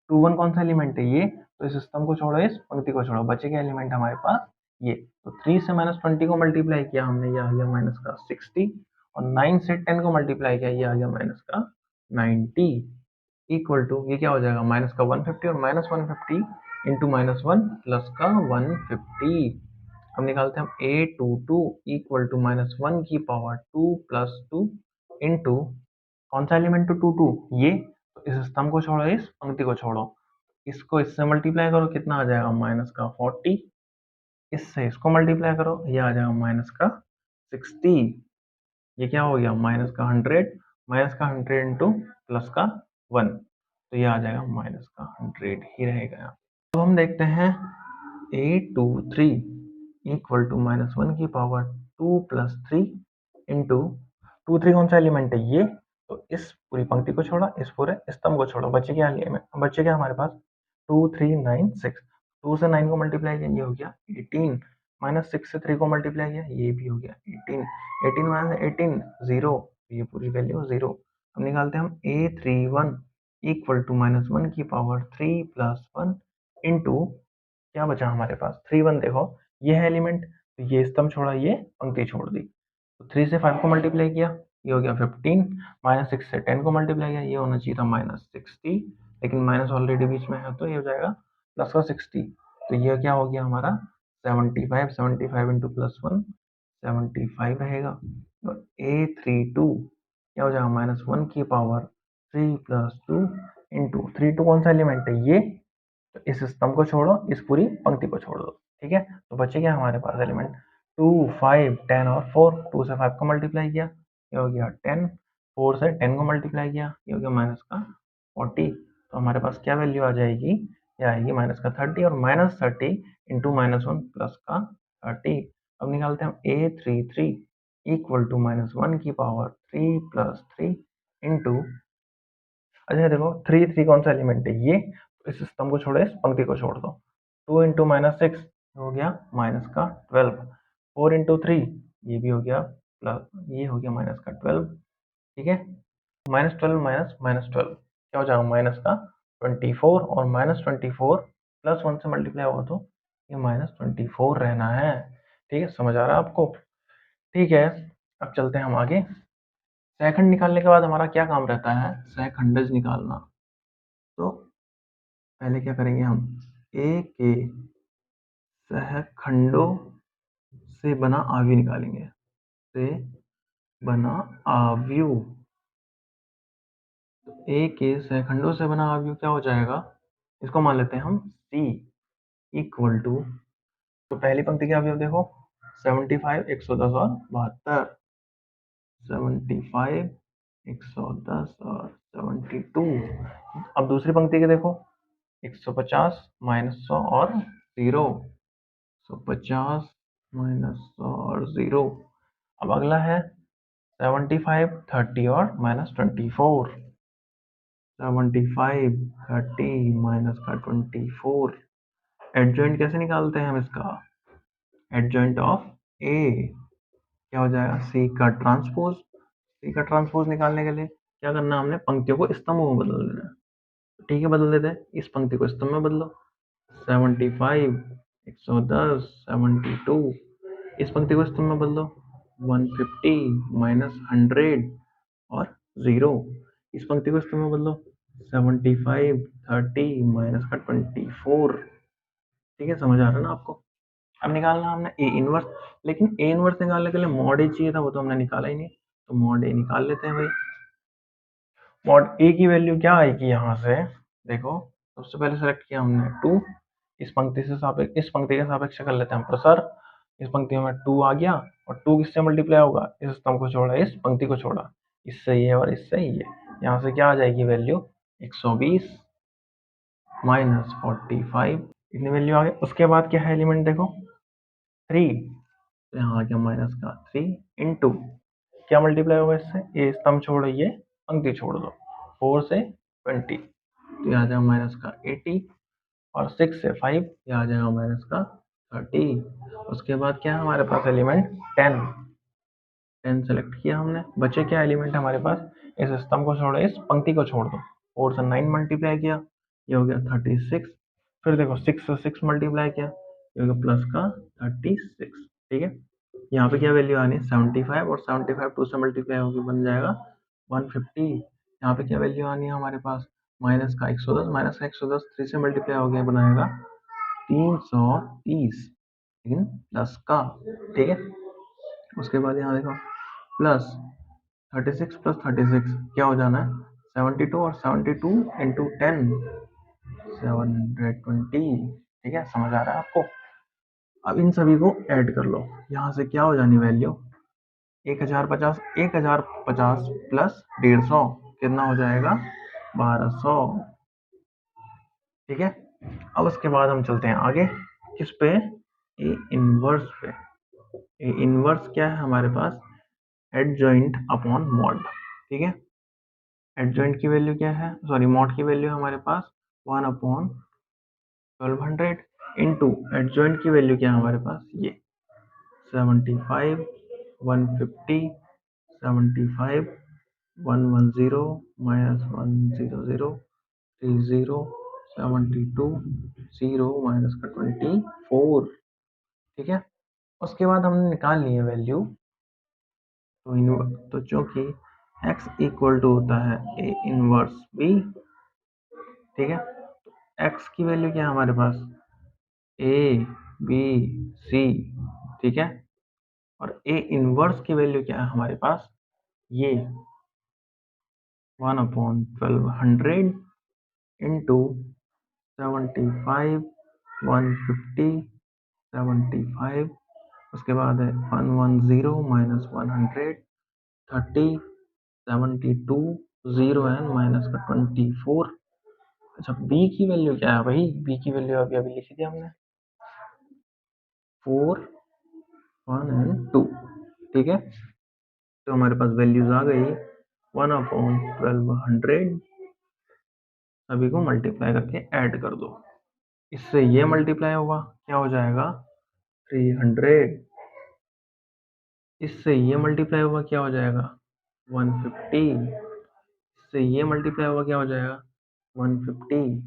21 कौन सा एलिमेंट है, ये, तो इस स्तंभ को छोड़ो, इस पंक्ति को छोड़ो, बचे क्या एलिमेंट हमारे पास, ये, तो 3 से -20 को मल्टीप्लाई किया हमने, ये आ गया माइनस का 60, और 9 से 10 को मल्टीप्लाई किया, ये आ गया माइनस का 90, इक्वल टू ये क्या हो जाएगा माइनस का 150, और -150 इंटू -1 प्लस का 150। अब निकालते हैं हम a22 इक्वल टू -1 की पावर 2 + 2 इंटू कौन सा एलिमेंट टू 2 2, ये, तो इस स्तंभ को छोड़ो, इस पंक्ति को छोड़ो, इसको इससे मल्टीप्लाई करो, कितना आ जाएगा माइनस का 40, इससे इसको मल्टीप्लाई करो, ये आ जाएगा माइनस का 60, ये क्या हो गया माइनस का 100, माइनस का 100 इंटू प्लस का 1, तो ये आ जाएगा माइनस का 100 ही रहेगा यहाँ। अब हम देखते हैं a23 इक्वल टू -1 की पावर 2 + 3 इंटू 2 3 कौन सा एलिमेंट है, ये, तो इस पूरी पंक्ति को छोड़ा, इस पूरे स्तंभ को छोड़ा, बचे क्या हमारे पास 2 3 9 6, 2 से 9 को मल्टीप्लाई किया, ये हो गया 18, -6 से 3 को मल्टीप्लाई किया, ये भी हो गया 18, 18 - 18 0, ये पूरी वैल्यू 0। अब निकालते हैं हम a31 इक्वल टू -1 की पावर 3 + 1 इंटू क्या बचा हमारे पास 3 1, देखो ये है एलिमेंट, तो ये स्तंभ छोड़ा, ये पंक्ति छोड़ दी, तो 3 से 5 को मल्टीप्लाई किया, ये हो गया 15, -6 से 10 को मल्टीप्लाई किया, ये होना चाहिए था -60, लेकिन माइनस ऑलरेडी बीच में है, तो ये हो जाएगा प्लस का 60, तो ये क्या हो गया हमारा 75, 75 इंटू +1 75 रहेगा। तो a32 क्या हो जाएगा, -1 की पावर 3 प्लस 2 इंटू 32 कौन सा एलिमेंट है ये, तो इस स्तंभ को छोड़ो, इस पूरी पंक्ति को छोड़ दो। ठीक है, तो बचे क्या हमारे पास एलिमेंट 2 5 10 और 4, 2 से 5 को मल्टीप्लाई किया, ये हो गया 10, 4 से 10 को मल्टीप्लाई किया, ये हो गया माइनस का 40। तो हमारे पास क्या वैल्यू आ जाएगी, ये आएगी माइनस का 30, और -30 इंटू -1 प्लस का 30। अब निकालते हैं हम a33 इक्वल टू -1 की पावर 3 प्लस 3 इंटू, अच्छा देखो 3 कौन सा एलिमेंट है ये, तो इस स्तंभ को छोड़ो, इस पंक्ति को छोड़ दो। 2 इंटू -6 हो गया माइनस का 12, 4 इंटू 3 ये भी हो गया प्लस, ये हो गया माइनस का 12। ठीक है, -12 माइनस -12 क्या हो जाएगा, माइनस का 24, और -24 प्लस 1 से मल्टीप्लाई होगा तो ये -24 रहना है। ठीक है, समझ आ रहा है आपको। ठीक है, अब चलते हैं हम आगे। सहखंड निकालने के बाद हमारा क्या काम रहता है, सहखंडज निकालना। तो पहले क्या करेंगे हम, ए के सहखंडों से बना आव्यूह निकालेंगे, से बना आव्यूह। तो ए के सहखंडों से बना आव्यूह क्या हो जाएगा, इसको मान लेते हैं हम सी इक्वल टू, तो पहली पंक्ति के अवयव देखो 75 110 और 72, 75 110 और 72। अब दूसरी पंक्ति के देखो 150 -100 और 0, 150 -100 और 0। अब अगला है 75 30 और -24, 75 30 माइनस का 24। एडजॉइंट कैसे निकालते हैं हम इसका, एडजॉइंट ऑफ ए क्या हो जाएगा, सी का ट्रांसपोज। सी का ट्रांसपोज निकालने के लिए क्या करना, हमने पंक्तियों को स्तंभों में बदल देना है। ठीक है, बदल देते हैं, इस पंक्ति को स्तंभ में बदलो, 75 110 72, इस पंक्ति को स्तंभ में बदलो 150 -100 और 0, इस पंक्ति को स्तंभ में बदलो 75 30 माइनस का 24। ठीक है, समझ आ रहा है ना आपको। अब निकालना हमने ए इनवर्स, लेकिन ए इनवर्स निकालने के लिए मॉड ए चाहिए था, वो तो हमने निकाला ही नहीं, तो मॉड ए निकाल लेते हैं भाई। मॉड ए की वैल्यू क्या आएगी यहाँ से, देखो सबसे पहले सेलेक्ट किया हमने 2, इस पंक्ति से सापेक्ष, इस पंक्ति के सापेक्ष कर लेते हैं हम प्रसार, इस पंक्ति में 2 आ गया, और 2 किससे मल्टीप्लाई होगा, इस स्तंभ को छोड़ा, इस पंक्ति को छोड़ा, इससे ये और इससे ये, यहाँ से क्या आ जाएगी वैल्यू 120 -45, इतनी वैल्यू आ गई। उसके बाद क्या है एलिमेंट देखो 3, तो यहाँ आ गया माइनस का 3 इंटू, क्या मल्टीप्लाई होगा इससे, ये स्तंभ छोड़ो, ये पंक्ति छोड़ दो, 4 से 20, तो ये आ जाएगा माइनस का 80, और 6 से 5 ये आ जाएगा माइनस का 30। उसके बाद क्या है हमारे पास एलिमेंट 10, 10 सेलेक्ट किया हमने, बचे क्या एलिमेंट हमारे पास, इस स्तंभ को छोड़ो, इस पंक्ति को छोड़ दो, 4 से 9 मल्टीप्लाई किया, ये हो गया 36, फिर देखो 6 से 6 मल्टीप्लाई किया, ये हो गया प्लस का 36। ठीक है, यहाँ पे क्या वैल्यू आनी है 75, और 75 2 से मल्टीप्लाई होगी बन जाएगा 150। यहाँ पे क्या वैल्यू आनी है हमारे पास, माइनस का 110, माइनस का 110 3 से मल्टीप्लाई हो गया बनाएगा 330, लेकिन प्लस का। ठीक है, उसके बाद यहाँ देखो प्लस 36 प्लस 36 क्या हो जाना है 72, और 72 इंटू 10 720। ठीक है, समझ आ रहा है आपको। अब इन सभी को ऐड कर लो, यहाँ से क्या हो जानी वैल्यू 1050, 1050 प्लस 150 कितना हो जाएगा 1200। ठीक है, अब उसके बाद हम चलते हैं आगे, किस पे, ए इनवर्स पे। ए इनवर्स क्या है हमारे पास, एडजॉइंट अपॉन मॉड। ठीक है, एडजॉइंट की वैल्यू क्या है, सॉरी मॉड की वैल्यू हमारे पास 1 अपॉन 1200 इंटू एडजॉइंट की वैल्यू क्या है हमारे पास, ये 75 150 75 110 -100 30 72 0 माइनस का 24। ठीक है, उसके बाद हमने निकाल ली है वैल्यू, तो चूंकि x इक्वल टू होता है ए इनवर्स बी। ठीक है, तो x की वैल्यू क्या है हमारे पास, ए बी सी। ठीक है, और ए इनवर्स की वैल्यू क्या है हमारे पास, ये 1/1200 इंटू 75 150 75, उसके बाद है 110 माइनस 100 30 72 0 एंड माइनस का 24। अच्छा बी की वैल्यू क्या है भाई, बी की वैल्यू अभी अभी लिखी थी हमने 4 1 एंड 2, ठीक है। तो हमारे पास वैल्यूज आ गई 1/1200, सभी को मल्टीप्लाई करके ऐड कर दो। इससे ये मल्टीप्लाई होगा, क्या हो जाएगा 300, इससे ये मल्टीप्लाई होगा क्या हो जाएगा 150, इससे ये मल्टीप्लाई होगा क्या हो जाएगा 150,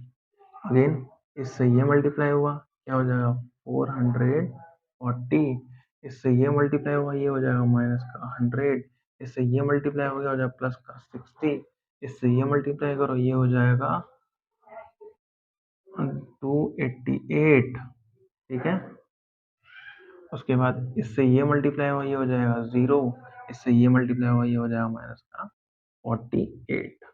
अगेन इससे ये मल्टीप्लाई हुआ क्या हो जाएगा 440, इससे ये मल्टीप्लाई हुआ ये हो जाएगा माइनस का 100, इससे ये मल्टीप्लाई हो गया हो जाएगा प्लस का 60, इससे ये मल्टीप्लाई करो ये हो जाएगा 288, ठीक है। उसके बाद इससे ये मल्टीप्लाई हुआ ये हो जाएगा 0, इससे ये मल्टीप्लाई हुआ ये हो जाएगा माइनस का 48,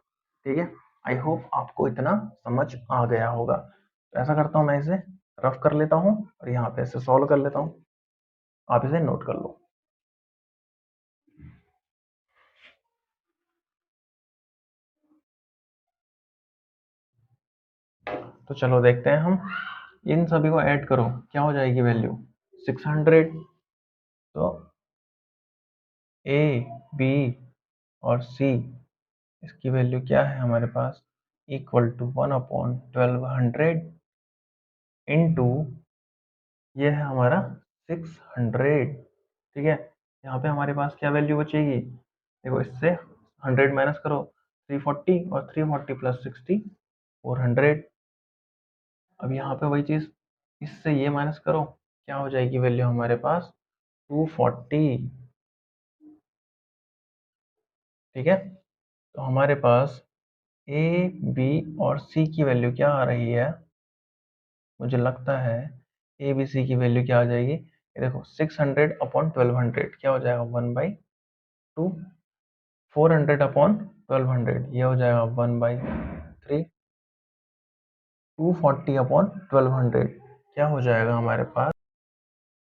ठीक है। आई होप आपको इतना समझ आ गया होगा। तो ऐसा करता हूँ मैं इसे रफ कर लेता हूँ और यहाँ पे इसे सॉल्व कर लेता हूँ, आप इसे नोट कर लो। तो चलो देखते हैं हम, इन सभी को ऐड करो क्या हो जाएगी वैल्यू 600। तो ए बी और सी इसकी वैल्यू क्या है हमारे पास, इक्वल टू 1/1200 इंटू ये है हमारा 600, ठीक है। यहाँ पे हमारे पास क्या वैल्यू बचेगी, देखो इससे 100 माइनस करो 340 और 340 प्लस 60 400। अब यहाँ पे वही चीज, इससे ये माइनस करो क्या हो जाएगी वैल्यू हमारे पास 240, ठीक है। तो हमारे पास ए बी और सी की वैल्यू क्या आ रही है, मुझे लगता है ए बी सी की वैल्यू क्या आ जाएगी, ये देखो 600/1200 क्या हो जाएगा 1/2, 400/1200 ये हो जाएगा 1/3, 240/1200 क्या हो जाएगा हमारे पास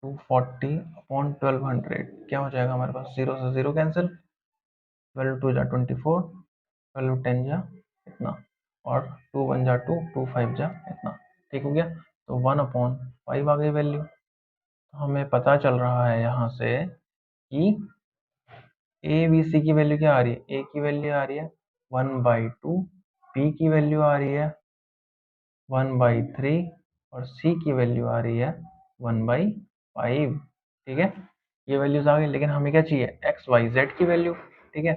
240/1200 क्या हो जाएगा हमारे पास, जीरो से जीरो कैंसिल, 12 2 जा 24, 12 10 जा इतना, और 2 1 जा 2, 2 5 जा इतना, ठीक हो गया। तो 1/5 आ गई वैल्यू। तो हमें पता चल रहा है यहाँ से कि ए बी सी की वैल्यू क्या आ रही है, ए की वैल्यू आ रही है 1/2, बी की वैल्यू आ रही है 1/3 और सी की वैल्यू आ रही है 1/5, ठीक है। ये वैल्यूज आ गई, लेकिन हमें क्या चाहिए एक्स वाई जेड की वैल्यू, ठीक है।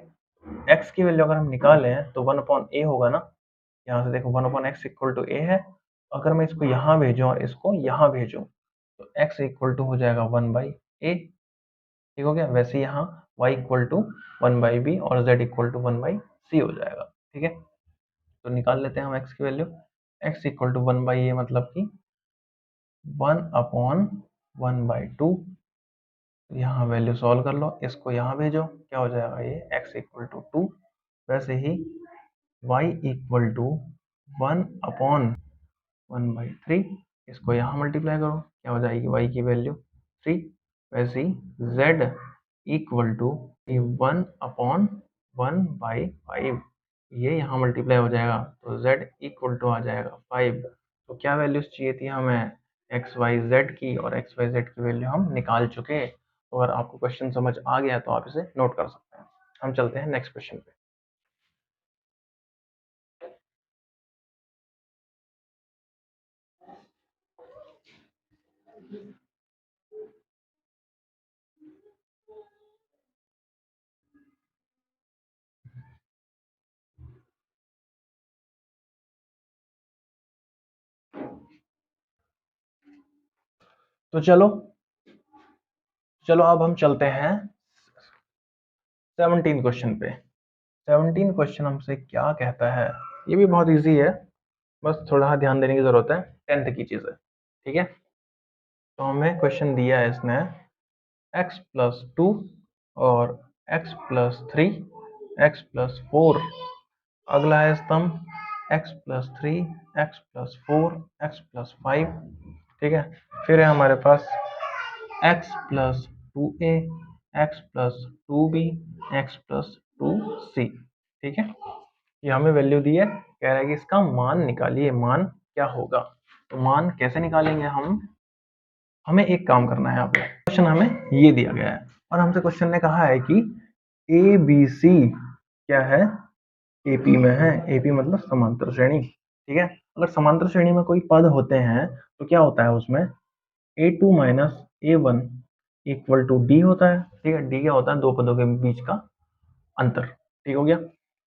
एक्स की वैल्यू अगर हम निकालें तो 1/a होगा ना, यहाँ से देखो 1/x इक्वल टू ए है, अगर मैं इसको यहाँ भेजूँ और इसको यहाँ भेजूँ तो x इक्वल टू हो जाएगा 1/a, ठीक हो गया। वैसे यहाँ y इक्वल टू 1/b और z इक्वल टू 1/c हो जाएगा, ठीक है। तो निकाल लेते हैं हम x की value, x equal to 1/a मतलब कि 1/1/2, यहाँ वैल्यू सॉल्व कर लो, इसको यहाँ भेजो क्या हो जाएगा ये x इक्वल टू 2, वैसे ही y इक्वल टू 1/1/3, इसको यहाँ मल्टीप्लाई करो क्या हो जाएगी y की वैल्यू 3, वैसे ही z इक्वल टू 1/1/5, ये यहाँ मल्टीप्लाई हो जाएगा तो z इक्वल टू आ जाएगा 5। तो क्या वैल्यूज चाहिए थी हमें एक्स वाई जेड की, और एक्स वाई जेड की वैल्यू हम निकाल चुके। तो अगर आपको क्वेश्चन समझ आ गया तो आप इसे नोट कर सकते हैं। हम चलते हैं नेक्स्ट क्वेश्चन पे। तो चलो चलो अब हम चलते हैं 17 क्वेश्चन पे। 17 क्वेश्चन हमसे क्या कहता है, ये भी बहुत इजी है, बस थोड़ा ध्यान देने की जरूरत है, 10th की चीज है, ठीक है। तो हमें क्वेश्चन दिया है इसने x प्लस 2 और x प्लस 3, x प्लस 4। अगला है स्तंभ x plus 3, x plus 4, x plus 5। ठीक है, फिर है हमारे पास x plus 2a, x plus 2b, x plus 2c। ठीक है, ये हमें वैल्यू दी है, कह रहा है कि इसका मान निकालिए, मान क्या होगा। तो मान कैसे निकालेंगे हम, हमें एक काम करना है। यहाँ पे क्वेश्चन हमें ये दिया गया है और हमसे क्वेश्चन ने कहा है कि ए बी सी क्या है, एपी में है। एपी मतलब समांतर श्रेणी। ठीक है, अगर समांतर श्रेणी में कोई पद होते हैं तो क्या होता है उसमें, A2 minus A1 equal to D होता है। ठीक है, डी क्या होता है, दो पदों के बीच का अंतर। ठीक हो गया।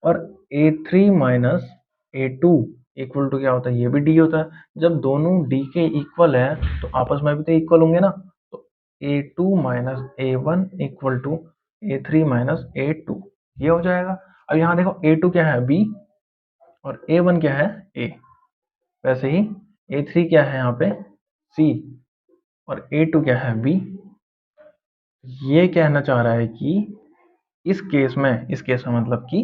और A3 minus A2 equal to क्या होता है, ये भी डी होता है। जब दोनों डी के इक्वल है तो आपस में भी तो इक्वल होंगे ना। तो A2 minus A1 equal to A3 minus A2, ये हो जाएगा। अब यहाँ देखो A2 क्या है, B, और A1 क्या है, A। वैसे ही A3 क्या है यहाँ पे, C, और A2 क्या है, B। ये कहना चाह रहा है कि इस केस में मतलब कि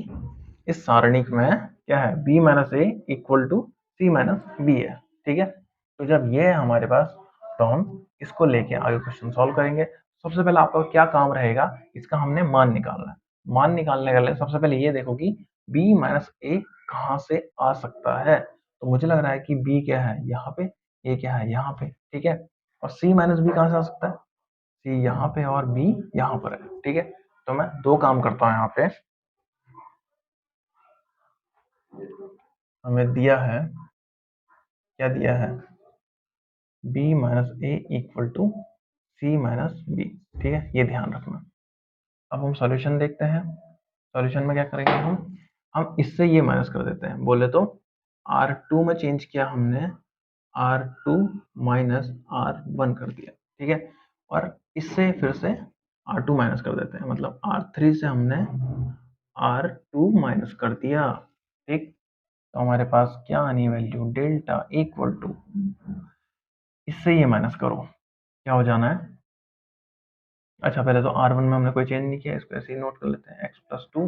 इस सारणिक में क्या है, b minus a equal to c minus b है। ठीक है, तो जब ये है हमारे पास तो हम इसको लेके आगे क्वेश्चन सॉल्व करेंगे। सबसे पहले आपका क्या काम रहेगा, इसका हमने मान निकालना है। मान निकालने के लिए सबसे पहले ये देखो कि b माइनस ए कहाँ से आ सकता है। तो मुझे लग रहा है कि b क्या है यहाँ पे, a क्या है यहाँ पे। ठीक है, और c माइनस बी कहाँ से आ सकता है, c यहाँ पे और b यहाँ पर है। ठीक है, तो मैं दो काम करता हूँ यहाँ पे। हमें दिया है, क्या दिया है, b minus a equal to c minus b. ठीक है, ये ध्यान रखना। अब हम सॉल्यूशन देखते हैं। सॉल्यूशन में क्या करेंगे हम इससे ये माइनस कर देते हैं। बोले तो R2 में चेंज किया हमने, R2 माइनस R1 कर दिया। ठीक है, और इससे फिर से R2 माइनस कर देते हैं, मतलब R3 से हमने R2 माइनस कर दिया। ठीक, तो हमारे पास क्या आनी वैल्यू, डेल्टा इक्वल टू, इससे ये माइनस करो, क्या हो जाना है। अच्छा, पहले तो R1 में हमने कोई चेंज नहीं किया, इसको ऐसे ही नोट कर लेते हैं, x प्लस 2,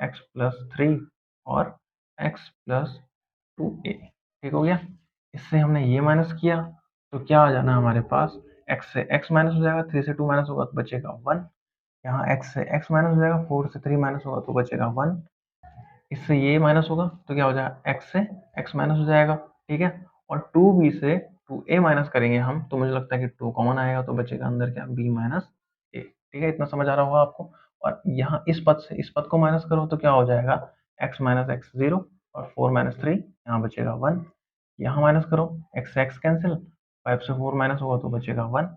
x प्लस 3 और x प्लस 2a। ठीक हो गया, इससे हमने ये माइनस किया तो क्या आ जाना हमारे पास, x से x माइनस हो जाएगा, 3 से 2 माइनस होगा तो बचेगा 1। यहाँ x से x माइनस हो जाएगा, 4 से 3 माइनस होगा तो बचेगा 1। इससे ये माइनस होगा तो क्या हो जाएगा, x से x माइनस हो जाएगा। ठीक है, और 2b से 2a माइनस करेंगे हम तो मुझे लगता है कि 2 कॉमन आएगा तो बचेगा अंदर क्या, b माइनस a। ठीक है, इतना समझ आ रहा होगा आपको। और यहाँ इस पद से इस पद को माइनस करो तो क्या हो जाएगा, x माइनस एक्स 0 और 4 माइनस 3, यहाँ बचेगा 1। यहाँ माइनस करो, x से x कैंसिल, 5 से 4 माइनस होगा तो बचेगा 1।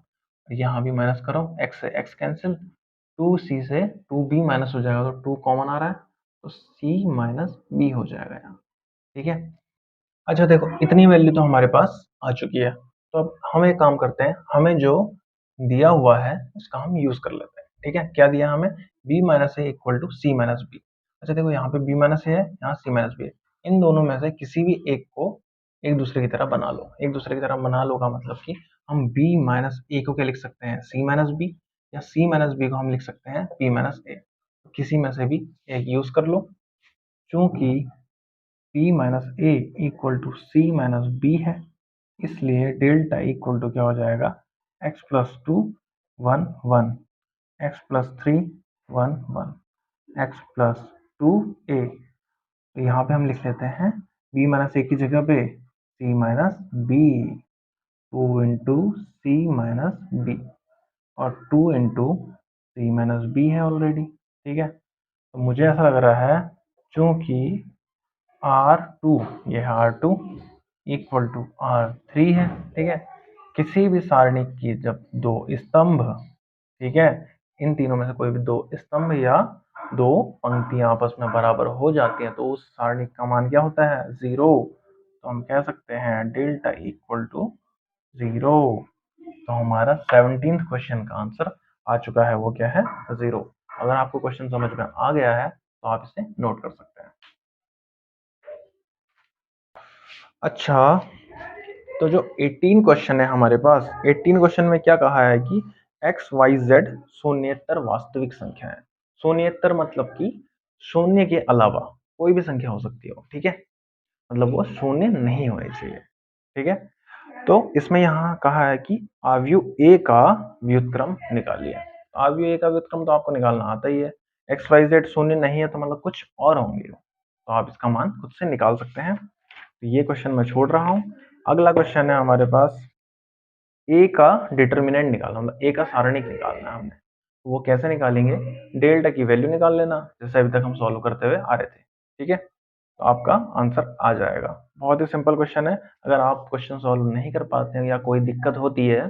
यहाँ भी माइनस करो, x से x कैंसिल, 2c से 2b माइनस हो जाएगा तो 2 कॉमन आ रहा है तो c माइनस b हो जाएगा यहाँ। ठीक है, अच्छा देखो इतनी वैल्यू तो हमारे पास आ चुकी है। तो अब हम एक काम करते हैं, हमें जो दिया हुआ है उसका हम यूज कर लेते हैं। ठीक है, क्या दिया हमें, b minus a equal to c minus b. अच्छा देखो यहाँ पे b माइनस ए है, यहाँ c माइनस बी है। इन दोनों में से किसी भी एक को एक दूसरे की तरह बना लो। एक दूसरे की तरह बना लो का मतलब कि हम b माइनस ए को क्या लिख सकते हैं, c माइनस बी, या c माइनस बी को हम लिख सकते हैं b माइनस ए। किसी में से भी एक यूज कर लो। चूंकि p minus a equal to c minus b है, इसलिए डेल्टा इक्वल टू क्या हो जाएगा, x plus 2 1 1, x plus 3 1 1, x plus 2a। तो यहाँ पे हम लिख लेते हैं b माइनस ए की जगह पे c माइनस बी, 2 इंटू सी माइनस बी, और 2 इंटू सी माइनस बी है ऑलरेडी। ठीक है, तो मुझे ऐसा लग रहा है चूंकि R2, ये है R2 इक्वल टू R3 है। ठीक है, किसी भी सारणी की जब दो स्तंभ, ठीक है, इन तीनों में से कोई भी दो स्तंभ या दो पंक्तियां आपस में बराबर हो जाती हैं तो उस सारणी का मान क्या होता है, 0। तो हम कह सकते हैं डेल्टा इक्वल टू 0। तो हमारा 17th क्वेश्चन का आंसर आ चुका है, वो क्या है, 0। अगर आपको क्वेश्चन समझ में आ गया है तो आप इसे नोट कर सकते हैं। अच्छा, तो जो 18 क्वेश्चन है हमारे पास, 18 क्वेश्चन में क्या कहा है कि एक्स वाई जेड शून्येतर वास्तविक संख्या है। शून्येतर मतलब कि शून्य के अलावा कोई भी संख्या हो सकती है, ठीक है, मतलब वो शून्य नहीं होनी चाहिए, ठीक है। तो इसमें यहाँ कहा है कि आव्यूह ए का व्युत्क्रम निकालिए। आव्यूह ए का व्युत्क्रम तो आपको निकालना आता ही है। एक्स वाई जेड शून्य नहीं है तो मतलब कुछ और होंगे, तो आप इसका मान खुद से निकाल सकते हैं। तो ये क्वेश्चन मैं छोड़ रहा हूँ। अगला क्वेश्चन है हमारे पास, ए का डिटर्मिनेंट निकालना, मतलब ए का सारणिक निकालना है हमने। तो वो कैसे निकालेंगे, डेल्टा की वैल्यू निकाल लेना, जैसे अभी तक हम सॉल्व करते हुए आ रहे थे, ठीक है। तो आपका आंसर आ जाएगा। बहुत ही सिंपल क्वेश्चन है। अगर आप क्वेश्चन सॉल्व नहीं कर पाते हैं या कोई दिक्कत होती है,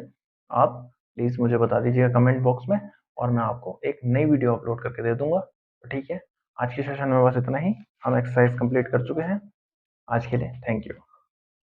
आप प्लीज मुझे बता दीजिएगा कमेंट बॉक्स में, और मैं आपको एक नई वीडियो अपलोड करके दे दूंगा। तो ठीक है, आज के सेशन में बस इतना ही। हम एक्सरसाइज कंप्लीट कर चुके हैं। आज के लिए थैंक यू।